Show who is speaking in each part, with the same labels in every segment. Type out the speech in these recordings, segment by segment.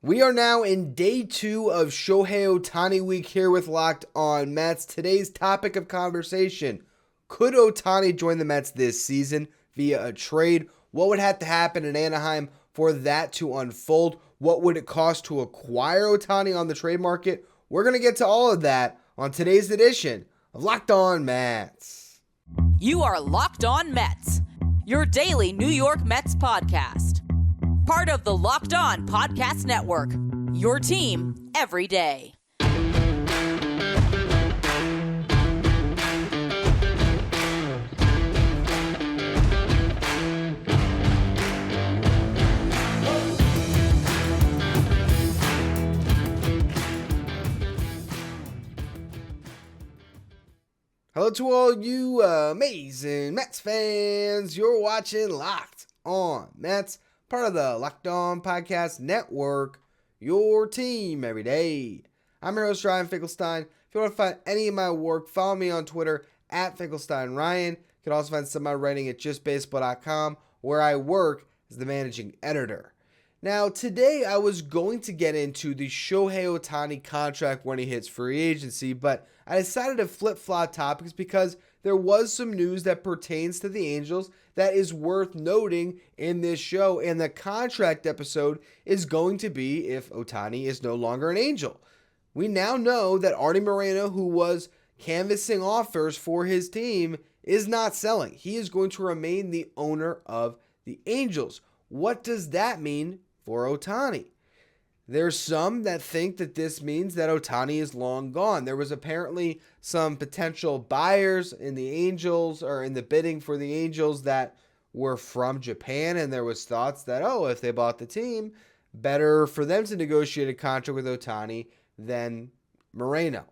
Speaker 1: We are now in day 2 of Shohei Ohtani week here with Locked On Mets. Today's topic of conversation: could Ohtani join the Mets this season via a trade? What would have to happen in Anaheim for that to unfold? What would it cost to acquire Ohtani on the trade market? We're going to get to all of that on today's edition of Locked On Mets.
Speaker 2: You are Locked On Mets, your daily New York Mets podcast. Part of the Locked On Podcast Network, your team every day.
Speaker 1: Hello to all you amazing Mets fans. You're watching Locked On Mets, part of the Locked On Podcast Network, your team every day. I'm your host, Ryan Finkelstein. If you want to find any of my work, follow me on Twitter at FinkelsteinRyan. You can also find some of my writing at justbaseball.com, where I work as the managing editor. Now, today I was going to get into the Shohei Ohtani contract when he hits free agency, but I decided to flip-flop topics because there was some news that pertains to the Angels that is worth noting in this show, and the contract episode is going to be if Ohtani is no longer an Angel. We now know that Artie Moreno, who was canvassing offers for his team, is not selling. He is going to remain the owner of the Angels. What does that mean for Ohtani? There's some that think that this means that Ohtani is long gone. There was apparently some potential buyers in the Angels or in the bidding for the Angels that were from Japan, and there was thoughts that, if they bought the team, better for them to negotiate a contract with Ohtani than Moreno.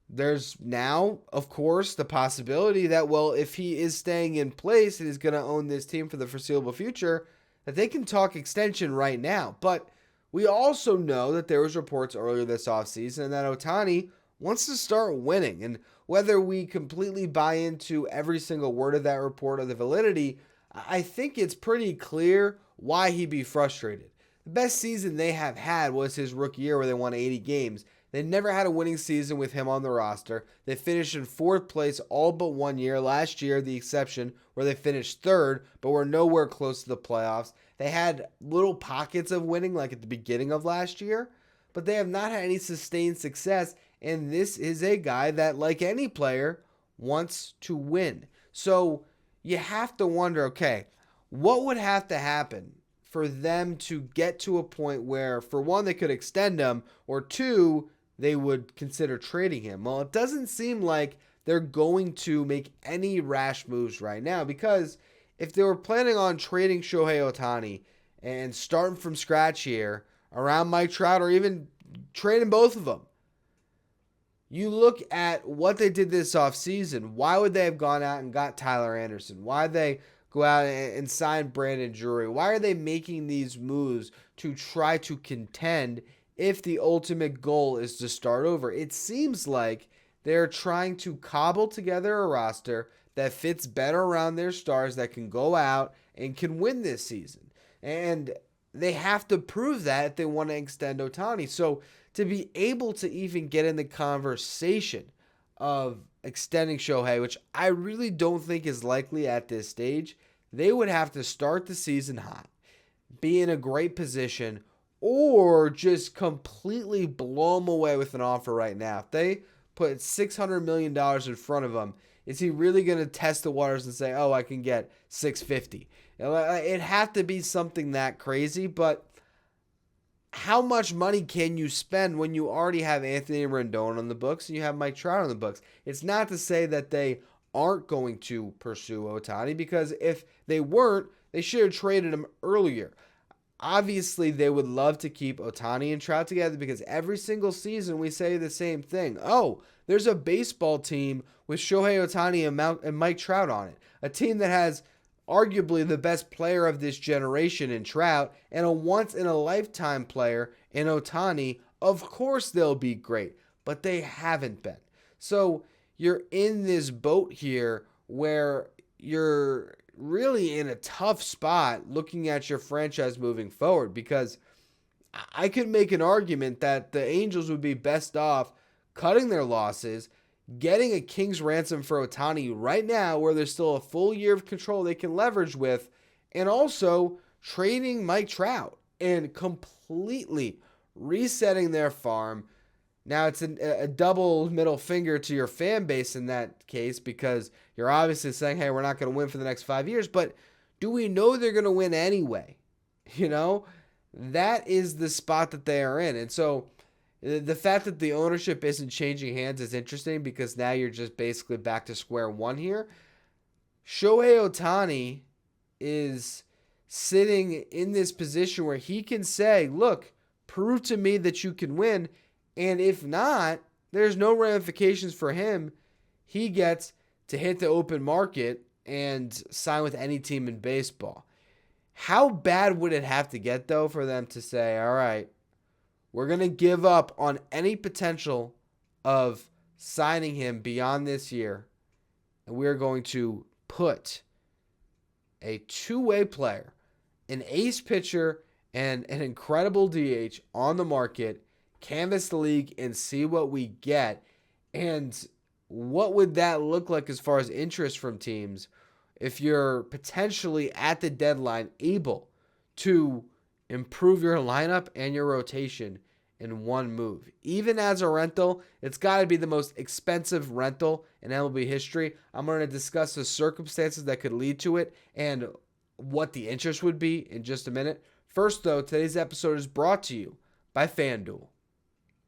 Speaker 1: There's now, of course, the possibility that, if he is staying in place and is going to own this team for the foreseeable future, that they can talk extension right now. But we also know that there was reports earlier this offseason that Ohtani wants to start winning. And whether we completely buy into every single word of that report or the validity, I think it's pretty clear why he'd be frustrated. The best season they have had was his rookie year where they won 80 games. They never had a winning season with him on the roster. They finished in 4th place all but 1 year. Last year, the exception, where they finished 3rd, but were nowhere close to the playoffs. They had little pockets of winning, like at the beginning of last year, but they have not had any sustained success, and this is a guy that, like any player, wants to win. So you have to wonder, okay, what would have to happen for them to get to a point where, for one, they could extend him, or two, they would consider trading him? Well, it doesn't seem like they're going to make any rash moves right now, because if they were planning on trading Shohei Ohtani and starting from scratch here around Mike Trout, or even trading both of them, you look at what they did this offseason. Why would they have gone out and got Tyler Anderson? Why did they go out and sign Brandon Drury? Why are they making these moves to try to contend if the ultimate goal is to start over? It seems like they're trying to cobble together a roster that fits better around their stars, that can go out and can win this season. And they have to prove that if they want to extend Ohtani. So to be able to even get in the conversation of extending Shohei, which I really don't think is likely at this stage, they would have to start the season hot, be in a great position, or just completely blow him away with an offer right now. If they put $600 million in front of him, is he really going to test the waters and say, I can get $650? It'd have to be something that crazy, but how much money can you spend when you already have Anthony Rendon on the books and you have Mike Trout on the books? It's not to say that they aren't going to pursue Ohtani, because if they weren't, they should have traded him earlier. Obviously, they would love to keep Ohtani and Trout together, because every single season we say the same thing. There's a baseball team with Shohei Ohtani and Mike Trout on it. A team that has arguably the best player of this generation in Trout and a once-in-a-lifetime player in Ohtani. Of course they'll be great, but they haven't been. So you're in this boat here where you're really in a tough spot looking at your franchise moving forward, because I could make an argument that the Angels would be best off cutting their losses, getting a king's ransom for Ohtani right now where there's still a full year of control they can leverage with, and also trading Mike Trout and completely resetting their farm. Now, it's a double middle finger to your fan base in that case because you're obviously saying, hey, we're not going to win for the next 5 years, but do we know they're going to win anyway? You know, that is the spot that they are in. And so the fact that the ownership isn't changing hands is interesting because now you're just basically back to square one here. Shohei Ohtani is sitting in this position where he can say, look, prove to me that you can win. And if not, there's no ramifications for him. He gets to hit the open market and sign with any team in baseball. How bad would it have to get, though, for them to say, all right, we're going to give up on any potential of signing him beyond this year, and we're going to put a two-way player, an ace pitcher, and an incredible DH on the market, canvass the league, and see what we get? And what would that look like as far as interest from teams if you're potentially at the deadline able to improve your lineup and your rotation in one move? Even as a rental, it's got to be the most expensive rental in MLB history. I'm going to discuss the circumstances that could lead to it and what the interest would be in just a minute. First, though, today's episode is brought to you by FanDuel.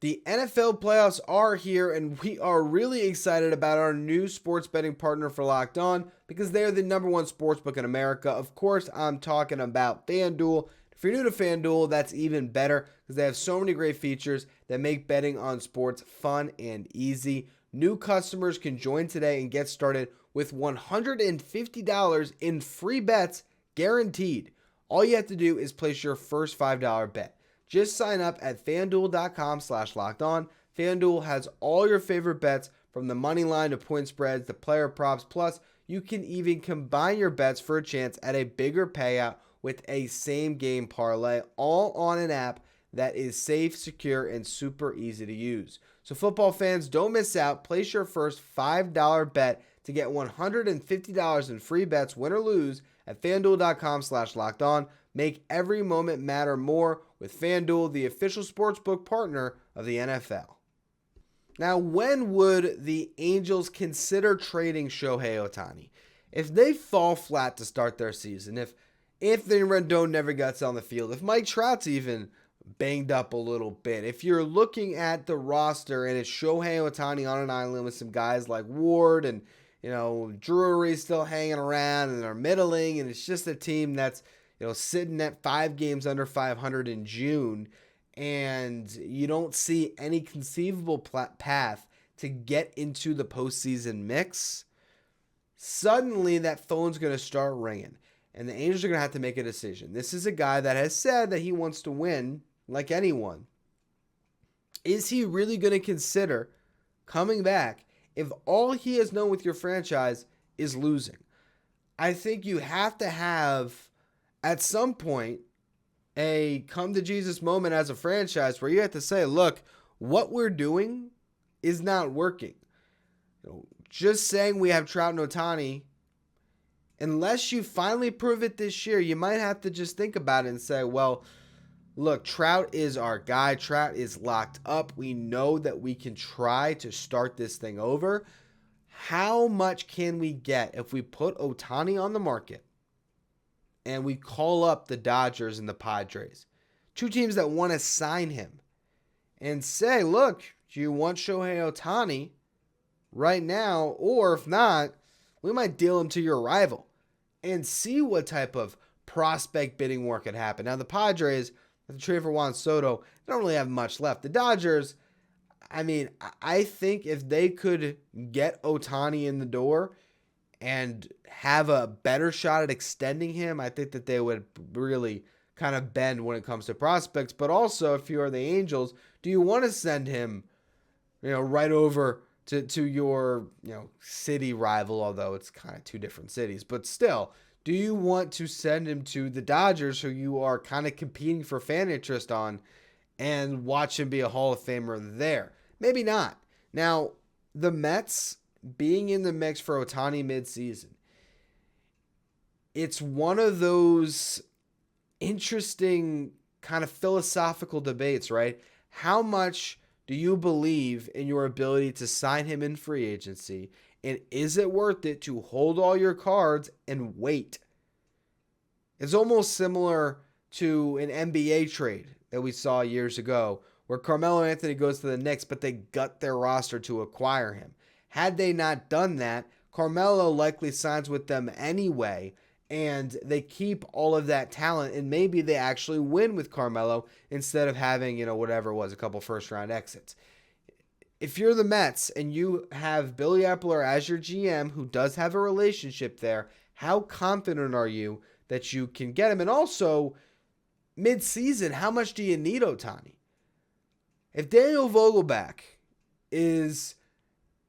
Speaker 1: The NFL playoffs are here, and we are really excited about our new sports betting partner for Locked On because they are the number one sportsbook in America. Of course, I'm talking about FanDuel. If you're new to FanDuel, that's even better because they have so many great features that make betting on sports fun and easy. New customers can join today and get started with $150 in free bets guaranteed. All you have to do is place your first $5 bet. Just sign up at FanDuel.com/lockedon. FanDuel has all your favorite bets from the money line to point spreads to player props. Plus, you can even combine your bets for a chance at a bigger payout with a same game parlay, all on an app that is safe, secure, and super easy to use. So football fans, don't miss out. Place your first $5 bet to get $150 in free bets, win or lose, at FanDuel.com/lockedon. Make every moment matter more with FanDuel, the official sportsbook partner of the NFL. Now, when would the Angels consider trading Shohei Ohtani? If they fall flat to start their season, if Anthony Rendon never gets on the field, if Mike Trout's even banged up a little bit, if you're looking at the roster and it's Shohei Ohtani on an island with some guys like Ward and, Drury's still hanging around and they're middling, and it's just a team that's, sitting at 5 games under 500 in June, and you don't see any conceivable path to get into the postseason mix, suddenly that phone's going to start ringing, and the Angels are going to have to make a decision. This is a guy that has said that he wants to win like anyone. Is he really going to consider coming back if all he has known with your franchise is losing? I think you have to have, at some point, a come to Jesus moment as a franchise where you have to say, look, what we're doing is not working. Just saying we have Trout and Ohtani, unless you finally prove it this year, you might have to just think about it and say, well, look, Trout is our guy. Trout is locked up. We know that we can try to start this thing over. How much can we get if we put Ohtani on the market and we call up the Dodgers and the Padres, two teams that want to sign him, and say, look, do you want Shohei Ohtani right now? Or if not, we might deal him to your rival and see what type of prospect bidding war could happen. Now, the Padres, with the trade for Juan Soto, they don't really have much left. The Dodgers, I think if they could get Ohtani in the door and have a better shot at extending him, I think that they would really kind of bend when it comes to prospects. But also, if you are the Angels, do you want to send him, right over to your, city rival, although it's kind of two different cities, but still, do you want to send him to the Dodgers, who you are kind of competing for fan interest on? and watch him be a Hall of Famer there. Maybe not. Now, the Mets being in the mix for Ohtani midseason, it's one of those interesting kind of philosophical debates, right? How much do you believe in your ability to sign him in free agency? And is it worth it to hold all your cards and wait? It's almost similar to an NBA trade that we saw years ago where Carmelo Anthony goes to the Knicks, but they gut their roster to acquire him. Had they not done that, Carmelo likely signs with them anyway, and they keep all of that talent, and maybe they actually win with Carmelo instead of having, whatever it was, a couple first-round exits. If you're the Mets and you have Billy Epler as your GM, who does have a relationship there, how confident are you that you can get him? And also, mid-season, how much do you need Ohtani? If Daniel Vogelbach is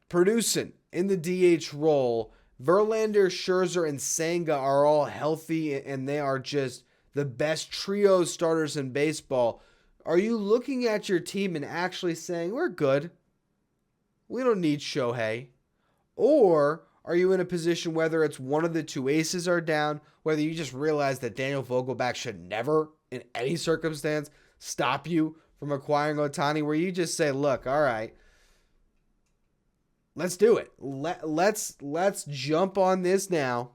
Speaker 1: producing in the DH role, Verlander, Scherzer, and Senga are all healthy and they are just the best trio starters in baseball, are you looking at your team and actually saying, we're good, we don't need Shohei? Or are you in a position whether it's one of the two aces are down, whether you just realize that Daniel Vogelbach should never, in any circumstance, stop you from acquiring Ohtani, where you just say, look, all right, let's do it. Let's jump on this now.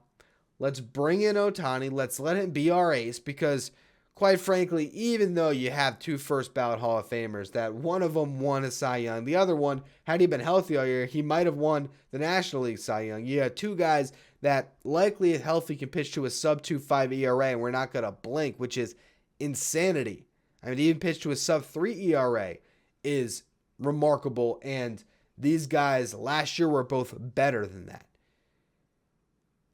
Speaker 1: Let's bring in Ohtani. Let's let him be our ace because, quite frankly, even though you have two first ballot Hall of Famers, that one of them won a Cy Young, the other one, had he been healthy all year, he might have won the National League Cy Young. You have two guys that likely, if healthy, can pitch to a sub-2.5 ERA, and we're not going to blink, which is insanity. I mean, even pitch to a sub-3 ERA is remarkable, and these guys last year were both better than that.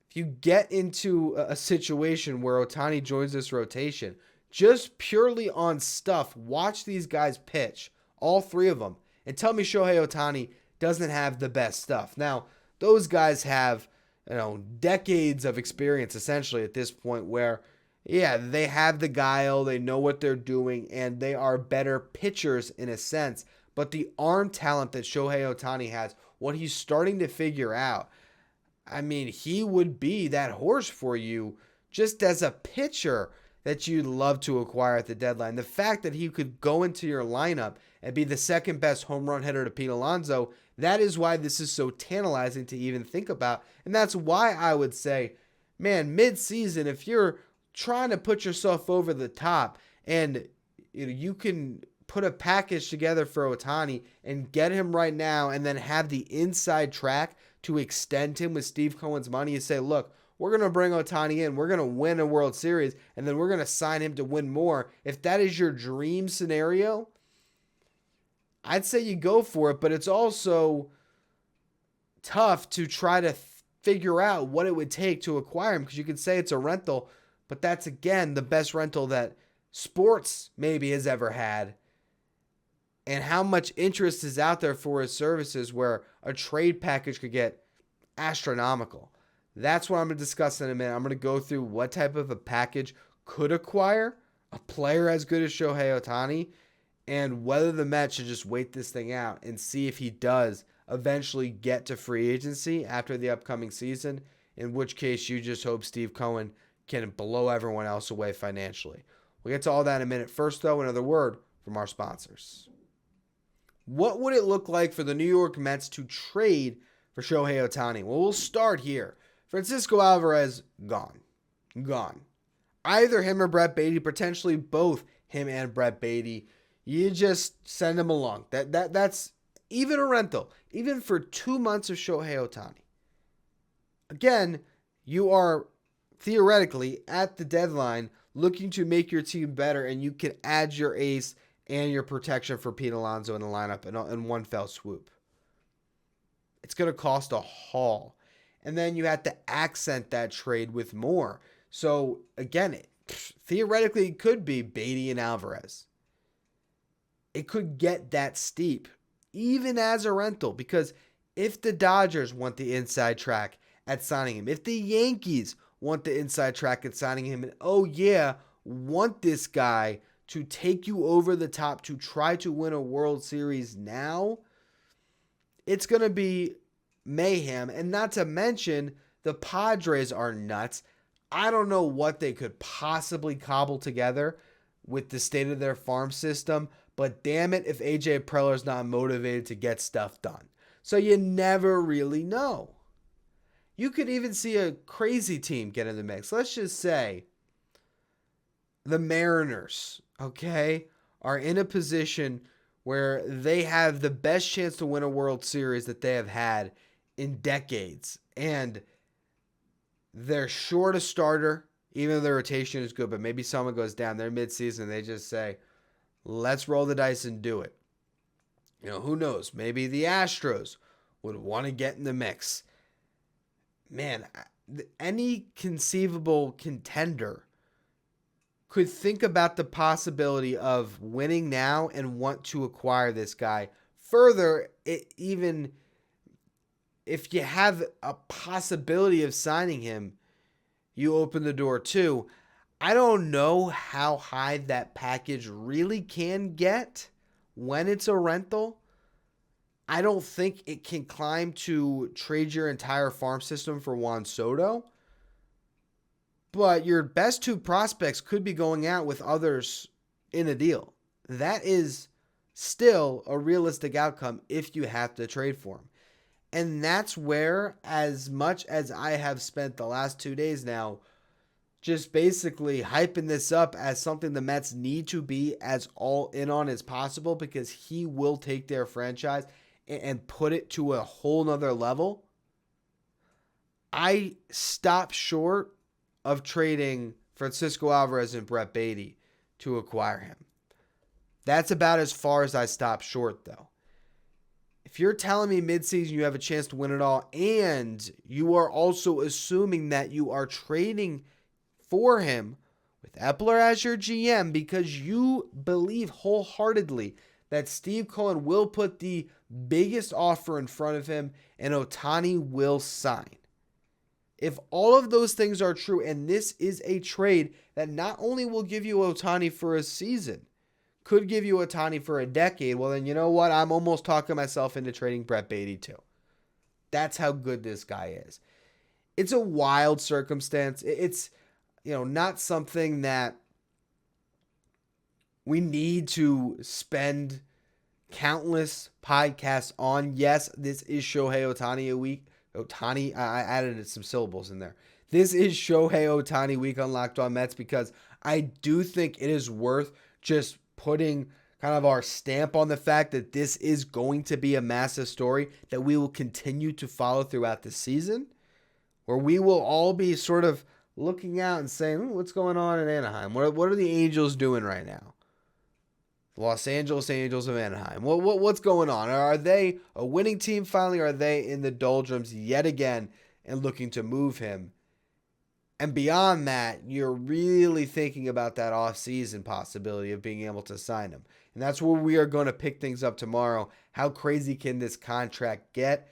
Speaker 1: If you get into a situation where Ohtani joins this rotation, just purely on stuff, watch these guys pitch, all three of them, and tell me Shohei Ohtani doesn't have the best stuff. Now, those guys have, decades of experience essentially at this point where, yeah, they have the guile, they know what they're doing, and they are better pitchers in a sense. But the arm talent that Shohei Ohtani has, what he's starting to figure out, I mean, he would be that horse for you just as a pitcher that you'd love to acquire at the deadline. The fact that he could go into your lineup and be the second best home run hitter to Pete Alonso, that is why this is so tantalizing to even think about. And that's why I would say, man, mid-season, if you're trying to put yourself over the top and you can put a package together for Ohtani and get him right now and then have the inside track to extend him with Steve Cohen's money, you say, look, we're going to bring Ohtani in, we're going to win a World Series, and then we're going to sign him to win more. If that is your dream scenario, I'd say you go for it, but it's also tough to try to figure out what it would take to acquire him because you can say it's a rental, but that's, again, the best rental that sports maybe has ever had. And how much interest is out there for his services where a trade package could get astronomical. That's what I'm going to discuss in a minute. I'm going to go through what type of a package could acquire a player as good as Shohei Ohtani and whether the Mets should just wait this thing out and see if he does eventually get to free agency after the upcoming season, in which case you just hope Steve Cohen can blow everyone else away financially. We'll get to all that in a minute. First, though, another word from our sponsors. What would it look like for the New York Mets to trade for Shohei Ohtani? Well, we'll start here. Francisco Alvarez, gone. Either him or Brett Baty, potentially both him and Brett Baty. You just send him along. That's even a rental, even for 2 months of Shohei Ohtani. Again, you are theoretically at the deadline looking to make your team better, and you can add your ace and your protection for Pete Alonso in the lineup in one fell swoop. It's going to cost a haul. And then you have to accent that trade with more. So, again, theoretically, it could be Baty and Alvarez. It could get that steep, even as a rental, because if the Dodgers want the inside track at signing him, if the Yankees want the inside track at signing him, and want this guy to take you over the top to try to win a World Series now, it's going to be mayhem. And not to mention, the Padres are nuts. I don't know what they could possibly cobble together with the state of their farm system, but damn it if AJ Preller's not motivated to get stuff done. So you never really know. You could even see a crazy team get in the mix. Let's just say the Mariners, okay, are in a position where they have the best chance to win a World Series that they have had in decades. And they're short a starter, even though their rotation is good, but maybe someone goes down. They're midseason, and they just say, let's roll the dice and do it. Who knows? Maybe the Astros would want to get in the mix. Man, any conceivable contender could think about the possibility of winning now and want to acquire this guy. Further, even if you have a possibility of signing him, you open the door too. I don't know how high that package really can get when it's a rental. I don't think it can climb to trade your entire farm system for Juan Soto. But your best two prospects could be going out with others in a deal. That is still a realistic outcome if you have to trade for him. And that's where, as much as I have spent the last 2 days now just basically hyping this up as something the Mets need to be as all in on as possible, because he will take their franchise and put it to a whole nother level, I stopped short of trading Francisco Alvarez and Brett Beatty to acquire him. That's about as far as I stopped short, though. If you're telling me midseason you have a chance to win it all, and you are also assuming that you are trading for him with Epler as your GM because you believe wholeheartedly that Steve Cohen will put the biggest offer in front of him and Ohtani will sign. If all of those things are true, and this is a trade that not only will give you Ohtani for a season, could give you Ohtani for a decade, well then you know what? I'm almost talking myself into trading Brett Beatty too. That's how good this guy is. It's a wild circumstance. It's not something that we need to spend countless podcasts on. Yes, this is Shohei Ohtani a week. Ohtani, I added some syllables in there. This is Shohei Ohtani week on Locked On Mets because I do think it is worth just putting kind of our stamp on the fact that this is going to be a massive story that we will continue to follow throughout the season, where we will all be sort of looking out and saying, what's going on in Anaheim? What are the Angels doing right now? Los Angeles Angels of Anaheim. What's going on? Are they a winning team finally? Or are they in the doldrums yet again and looking to move him? And beyond that, you're really thinking about that offseason possibility of being able to sign him. And that's where we are going to pick things up tomorrow. How crazy can this contract get?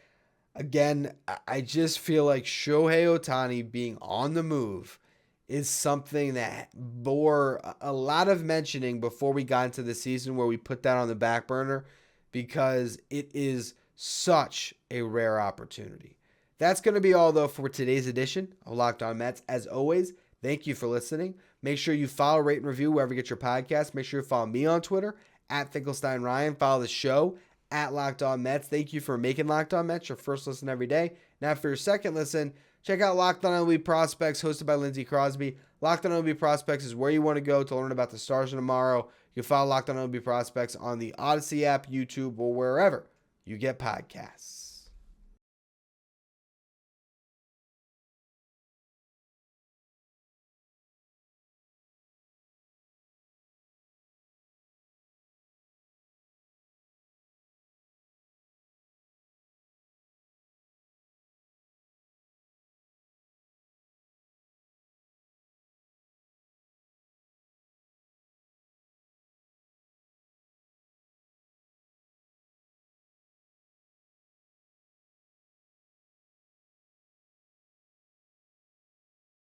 Speaker 1: Again, I just feel like Shohei Ohtani being on the move is something that bore a lot of mentioning before we got into the season, where we put that on the back burner because it is such a rare opportunity. That's going to be all, though, for today's edition of Locked On Mets. As always, thank you for listening. Make sure you follow, rate, and review wherever you get your podcast. Make sure you follow me on Twitter, @Finkelstein Ryan. Follow the show, @Locked On Mets. Thank you for making Locked On Mets your first listen every day. Now, for your second listen, check out Locked On MLB Prospects, hosted by Lindsey Crosby. Locked On MLB Prospects is where you want to go to learn about the stars of tomorrow. You can follow Locked On MLB Prospects on the Odyssey app, YouTube, or wherever you get podcasts.